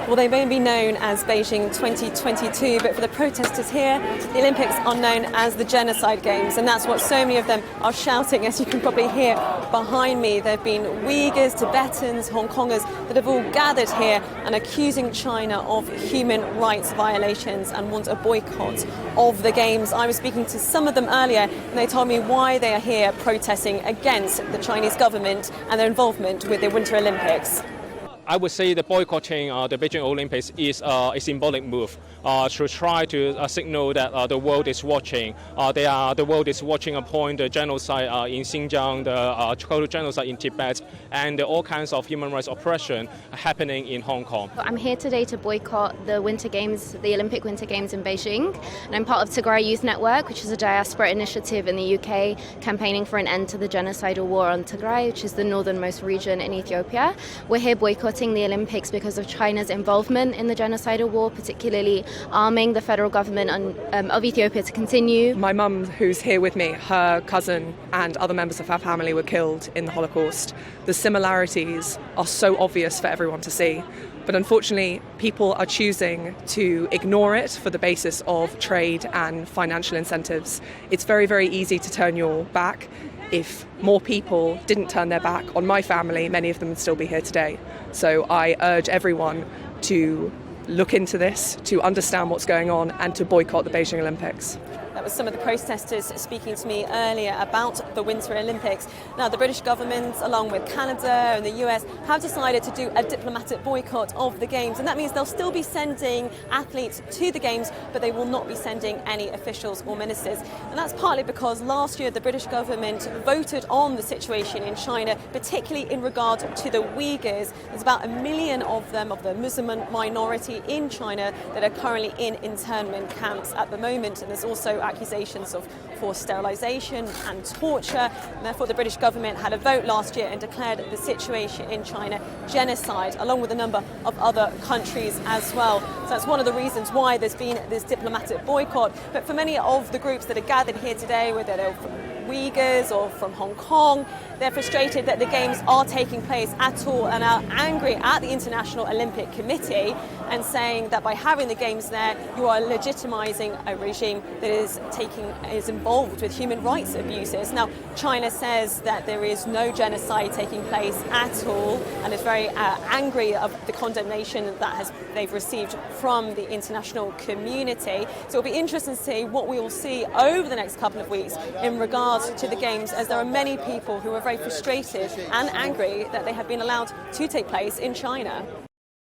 Well, they may be known as Beijing 2022, but for the protesters here, the Olympics are known as the Genocide Games, and that's what so many of them are shouting, as you can probably hear behind me. There have been Uyghurs, Tibetans, Hong Kongers that have all gathered here and accusing China of human rights violations and want a boycott of the Games. I was speaking to some of them earlier, and they told me why they are here protesting against the Chinese government and their involvement with the Winter Olympics. I would say the boycotting the Beijing Olympics is a symbolic move to try to signal that the world is watching. The world is watching upon the genocide in Xinjiang, the total genocide in Tibet, and all kinds of human rights oppression happening in Hong Kong. I'm here today to boycott the Winter Games, the Olympic Winter Games in Beijing, and I'm part of Tigray Youth Network, which is a diaspora initiative in the UK campaigning for an end to the genocidal war on Tigray, which is the northernmost region in Ethiopia. We're here boycotting the Olympics because of China's involvement in the genocidal war, particularly arming the federal government of Ethiopia to continue. My mum, who's here with me, her cousin and other members of her family were killed in the Holocaust. The similarities are so obvious for everyone to see. But unfortunately, people are choosing to ignore it for the basis of trade and financial incentives. It's very, very easy to turn your back. If more people didn't turn their back on my family, many of them would still be here today. So I urge everyone to look into this, to understand what's going on, and to boycott the Beijing Olympics. That was some of the protesters speaking to me earlier about the Winter Olympics. Now, the British government, along with Canada and the US, have decided to do a diplomatic boycott of the Games. And that means they'll still be sending athletes to the Games, but they will not be sending any officials or ministers. And that's partly because last year the British government voted on the situation in China, particularly in regard to the Uyghurs. There's about 1 million of them, of the Muslim minority in China, that are currently in internment camps at the moment. And there's also accusations of forced sterilisation and torture. And therefore, the British government had a vote last year and declared the situation in China genocide, along with a number of other countries as well. So that's one of the reasons why there's been this diplomatic boycott. But for many of the groups that are gathered here today, whether they're from Uyghurs or from Hong Kong, they're frustrated that the Games are taking place at all and are angry at the International Olympic Committee and saying that by having the Games there, you are legitimising a regime that is involved with human rights abuses. Now, China says that there is no genocide taking place at all and is very angry of the condemnation that they've received from the international community. So it'll be interesting to see what we will see over the next couple of weeks in regards to the Games, as there are many people who are very frustrated and angry that they have been allowed to take place in China.